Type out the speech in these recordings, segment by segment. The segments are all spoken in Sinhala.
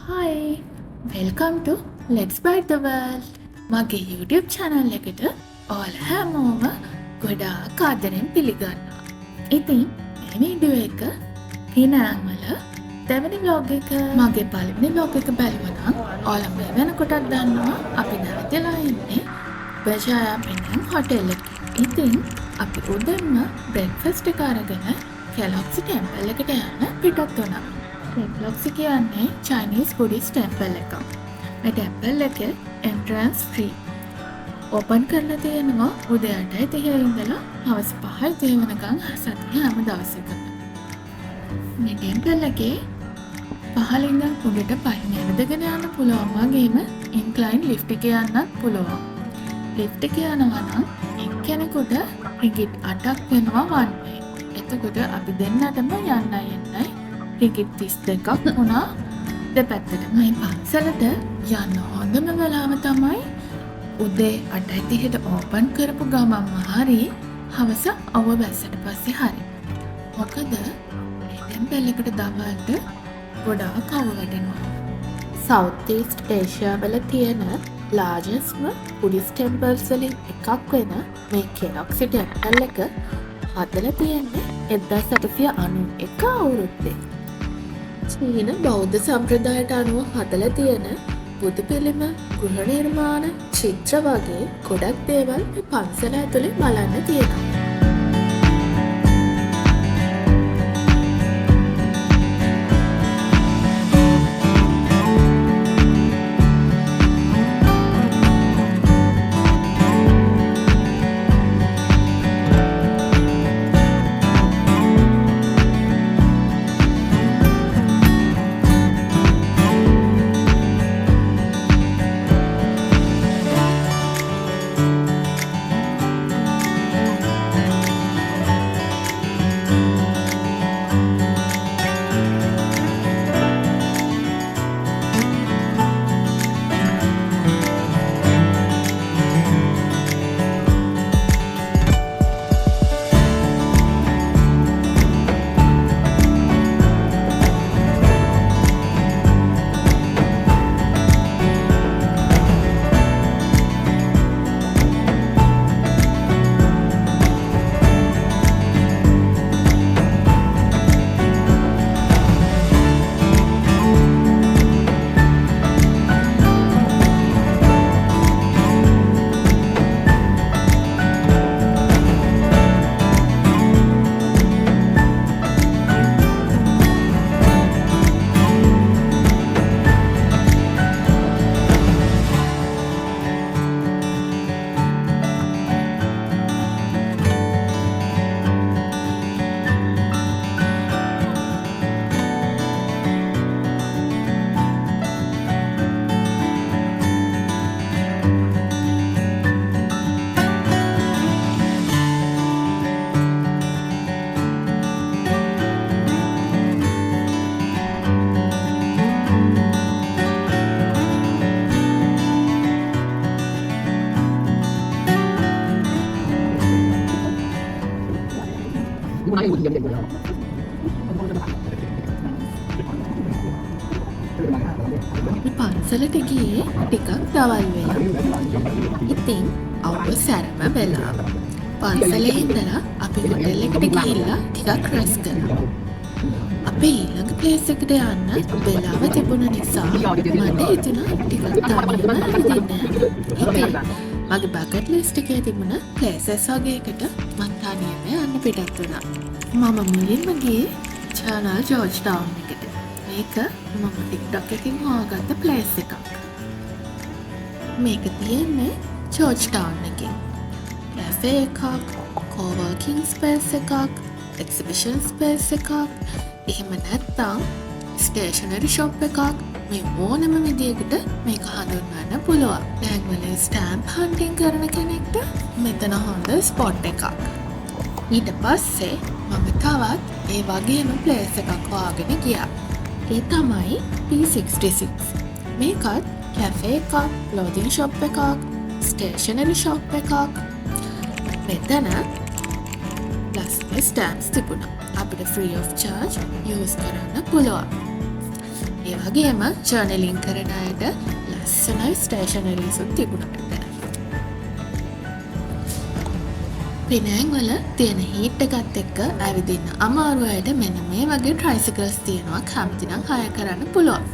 Hi! Welcome to Let's Bite the World. මගේ YouTube channel එකට ඔයාලා හැමෝම ගොඩාක් ආදරෙන් පිළිගන්නවා. ඉතින් මේ වීඩියෝ එක පිනාං වල දෙවෙනි vlog එක. මගේ පළවෙනි vlog එක බැලුවා නම් ඔයාලා මේ වෙනකොටත් දන්නවා අපි නැවතලා ඉන්නේ බජායා පිනාං හොටෙල් එකේ. ඉතින් අපි උදේම breakfast එක අරගෙන Keloxy temple එකට යන්න පිටත් වුණා. Keloxy කියන්නේ Chinese Buddhist temple එකක්. මේ temple එකේ entrance free. ඕපන් කරලා තියෙනවා උදේ 8:30 ඉඳලා හවස 5:30 වෙනකන් සතියේ හැම දවසකම. මේ temple එකේ පහළින් උඩට පයින් යනදගෙන යන්න පුළුවන් වගේම incline lift එක යන්නත් පුළුවන්. lift එක යනවා නම් එක්කෙනෙකුට ringgit 8ක් වෙනවා one way. එතකොට අපි දෙන්නටම යන්නයි එන්නයි ringgit 32ක් වුණා දෙපැත්තට. මේ පන්සලට යන්න හොඳම වෙලාව තමයි උදේ 8:30ට ඕපන් කරපු ගමන්ම හරි හවස අවබැස්සට පස්සේ හරි. මොකද මේ ටෙම්පල් එකට දවල්ට ගොඩාක් අවු වැටෙනවා. South East Asia වල තියෙන largest Buddhist temples වලින් එකක් වෙන මේ Keloxy temple එක හදලා තියෙන්නේ 1891 අවුරුද්දේ. චීන බෞද්ධ සම්ප්‍රදායට අනුව හදලා තියෙන බුදු පිළිම, ගෘහ නිර්මාණ, චිත්‍ර වගේ ගොඩක් දේවල් මේ පන්සල ඇතුලේ බලන්න තියෙනවා. පන්සලට ගියේ ටිකක් දවල් වෙලා. ඉතින් අවුව සැරම වෙලාව. පන්සලේ ඉඳලා අපි හොටෙල් එකට ගිහිල්ලා ටිකක් රෙස්ට් කළා. අපේ ඊළඟ ප්ලේස් එකට යන්න වෙලාව තිබුණ නිසා මට හිතුණා ටිකක් තනියම ඇවිදින්න. ඉතින් මගේ බකට් ලිස්ට් එකේ තිබුණ ප්ලේසස් වගේ එකට මං තනියම යන්න පිටත් වුණා. මම මුලින්ම ගියේ චානල් ජෝර්ජ් ටවුන් එකට. මේක මම TikTok එකකින් හොයාගත්ත ප්ලේස් එකක්. මේක තියෙන්නේ ජෝර්ජ් ටවුන් එකේ. කැෆේ එකක්, කෝවර්කින් ස්පේස් එකක්, එක්සිබිෂන් ස්පේස් එකක්, එහෙම නැත්නම් ස්ටේෂනරි ෂොප් එකක්. මේ ඕනම විදියකට මේක හඳුන්වන්න පුළුවන්. ටැග්වල ස්ටෑම්ප් හන්ටින් කරන කෙනෙක්ට මෙතන හොඳ ස්පොට් එකක්. ඊට පස්සේ මම තවත් ඒ වගේම ප්ලේස් එකක් හොයාගෙන ගියා. ඒ තමයි P66. මේකත් කැෆේ එකක්, ක්ලෝතින් ෂොප් එකක්, ස්ටේෂනරි ෂොප් එකක්. මෙතන ලස්සන ස්ටෑම්ප්ස් තිබුණා. අපිට ෆ්‍රී ඔෆ් චාර්ජ් යූස් කරන්න පුළුවන්. ඒ වගේම ජර්නලින් කරන අයට ලස්සනයි ස්ටේෂනරීසුත් තිබුණට. පිනෑන් වල තියෙන හීට් එකත් එක්ක ඇවිදින්න අමාරු අයට මෙන්න මේ වගේ ට්‍රයිසිකල්ස් තියෙනවා කැමතිනම් හය කරන්න පුළුවන්.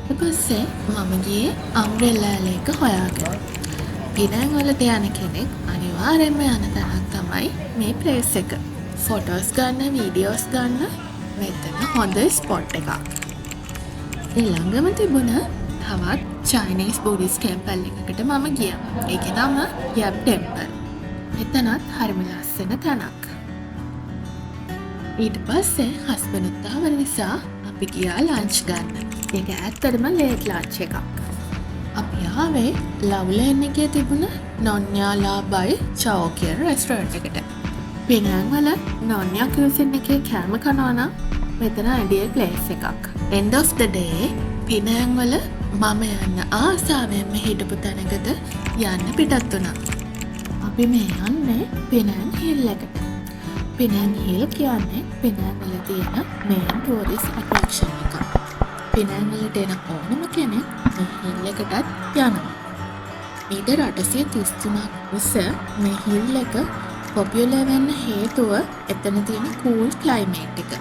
ඊට පස්සේ මම ගියේ අම්බ්‍රෙල්ලා එක හොයාගෙන. පිනෑන් වලට යන කෙනෙක් අනිවාර්යෙන්ම යන තැනක් තමයි මේ ප්ලේස් එක. ෆොටෝස් ගන්න, වීඩියෝස් ගන්න මෙතන හොඳ ස්පොට් එකක්. ළඟම තිබුණ තවත් චයිනීස් බුද්දිස්ට් ටෙම්පල් එකකට මම ගියා. ඒකේ නම යබ් ටෙම්පල්. එතනත් හරිම ලස්සන තැනක්. ඊට පස්සේ හස්බන්ඩ්ත් ආව නිසා අපි ගියා ලන්ච් ගන්න. ඒක ඇත්තටම ලේට් ලන්ච් එකක්. අපි ආවේ ලව්ලේන් එකේ තිබුණ නොන්යා ලාබයි චව් කියන රෙස්ටොරන්ට් එකට. පිනෑන් වල නොන්යා කියුසින් එකේ කෑම කනවා නම් මෙතන අයිඩියල් ප්ලේස් එකක්. end of the day පිනෑන් වල මම යන්න ආසාවෙන්ම හිටපු තැනකට යන්න පිටත් වුණා. අපි මේ යන්නේ පිනෑන් හිල් එකට. පිනෑන් හිල් කියන්නේ පිනෑන් වල තියෙන මේන් ටූරිස්ට් ඇට්‍රැක්ෂන් එකක්. පිනෑන් වලට එන ඕනම කෙනෙක් මේ හිල් එකටත් යනවා. මීටර් 833ක් උස මේ හිල් එක පොපියුලර් වෙන්න හේතුව එතන තියෙන කූල් ක්ලයිමේට් එක.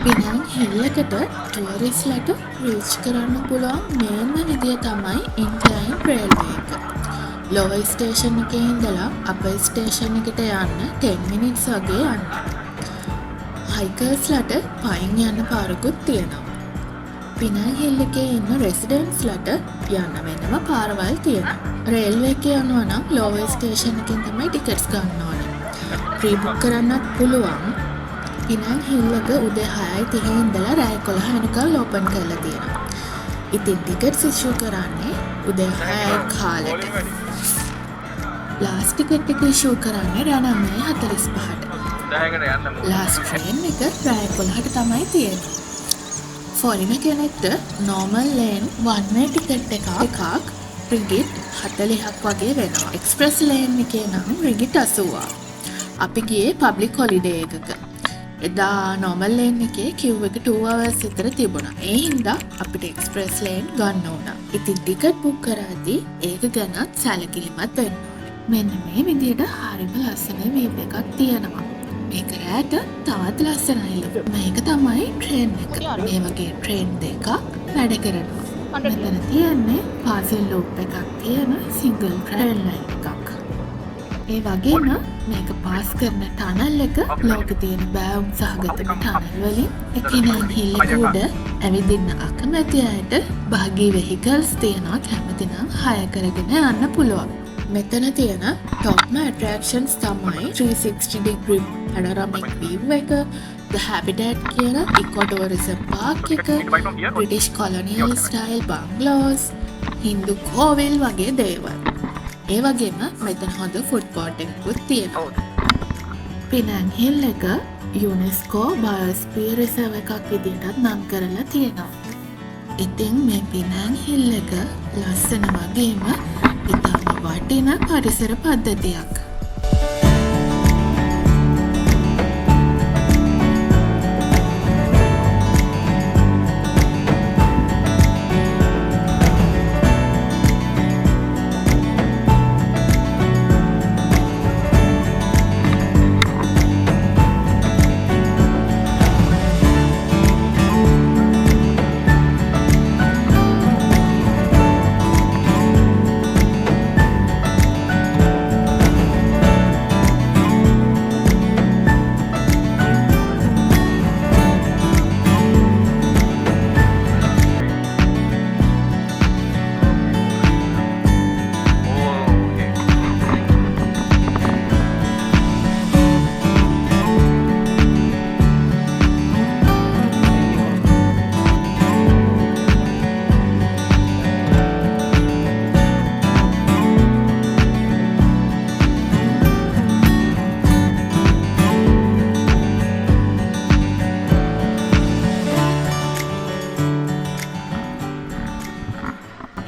පිනෑන් හිල් එකට ටූරිස්ට්ලට රීච් කරන්න පුළුවන් මේන්ම විදිය තමයි ඉන්ක්ලයින් රේල්වේ එක. ලෝවර් ස්ටේෂන් එකේ ඉඳලා අපර් ස්ටේෂන් එකට යන්න 10 මිනිත්ස් වගේ යන්න. හයිකර්ස්ලට පයින් යන්න පාරකුත් තියෙනවා. පිනෑන් හිල් එකේ ඉන්න රෙසිඩන්ට්ස්ලට යන්න වෙනම පාරවල් තියෙනවා. රේල්වේ එකේ යනවා නම් ලෝවර් ස්ටේෂන් එකෙන් තමයි ටිකට්ස් ගන්න ඕනේ. ප්‍රී-බුක් කරන්නත් පුළුවන්. පිනෑන් හිල් එක උදේ 6:30 ඉඳලා රාත්‍රී 11 වෙනකල් ඕපන් කරලා තියෙනවා. ඉතින් ටිකට්ස් ඉෂුව කරන්නේ උදේ 6 කාලෙට. ලාස්ට් ටිකට් එක ඉෂුව කරන්නේ රාත්‍රී 9:45ට. ලාස්ට් ට්‍රේන් එක රාත්‍රී 11ට තමයි තියෙන්නේ. ෆොරින කෙනෙක්ට නෝමල් ලේන් වන් වේ ටිකට් එකක් රිගිට් 40ක් වගේ වෙනවා. එක්ස්ප්‍රස් ලේන් එකේ නම් රිගිට් 80ක්. අපි ගියේ පබ්ලික් හොලිඩේ එකක. එදා නෝමල් ලේන් එකේ queue එක 2 hours විතර තිබුණා. ඒ හින්දා අපිට එක්ස්ප්‍රස් ලේන් ගන්න වුණා. ඉතින් ටිකට් බුක් කරද්දී ඒක ගැනත් සැලකිලිමත් වෙන්න ඕනේ. මෙන්න මේ විදිහට හරිම ලස්සන වීව් එකක් තියෙනවා. මේක රෑට තවත් ලස්සනයිලු. මේක තමයි ට්‍රේන් එක. මේ වගේ ට්‍රේන් දෙකක් වැඩ කරනවා. මෙතන තියෙන්නේ පාසල් ලූප් එකක් තියෙන සිංගල් ට්‍රේන් ලයින් එකක්. ඒ වගේම මේක පාස් කරන ටනල් එක ලෝකෙ තියෙන බෑවුම් සහගතම ටනල් වලින් එකිනෙක හිල් එක උඩ ඇවිදින්න අකමැති අයට භාගී වෙහිකල්ස් තියෙනවා. කැමතිනම් හය කරගෙන යන්න පුළුවන්. මෙතන තියෙන ටොප්ම ඇට්‍රැක්ෂන්ස් තමයි 360 degree panoramic view එක, The Habitat කියන ඉකොටෝරිසම් පාක් එක, British colonial style bungalows, Hindu කෝවිල් වගේ දේවල්. ඒ වගේම මෙතන හොඳ ෆුඩ් කෝට් එකකුත් තියෙනවා. පිනෑන් හිල් එක UNESCO බයෝස්ෆියර් රිසර්ව් එකක් විදිහටත් නම් කරලා තියෙනවා. ඉතින් මේ පිනෑන් හිල් එක ලස්සන වගේම ඉතාම වටින පරිසර පද්ධතියක්.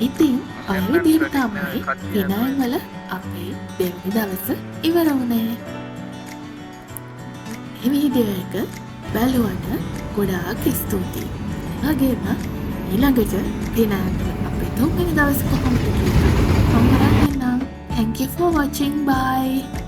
ඉතින් ඔය විදිහට තමයි පිනෑන් වල අපේ දෙවනි දවස ඉවර වුණේ. මේ වීඩියෝ එක බලුවට ගොඩාක් ස්තුතියි. වගේම ඊළඟට පිනන්ට අපේ තුන්වෙනි දවස කොහොමද කියලා මම හරහා එන්නම්. Thank you for watching. Bye.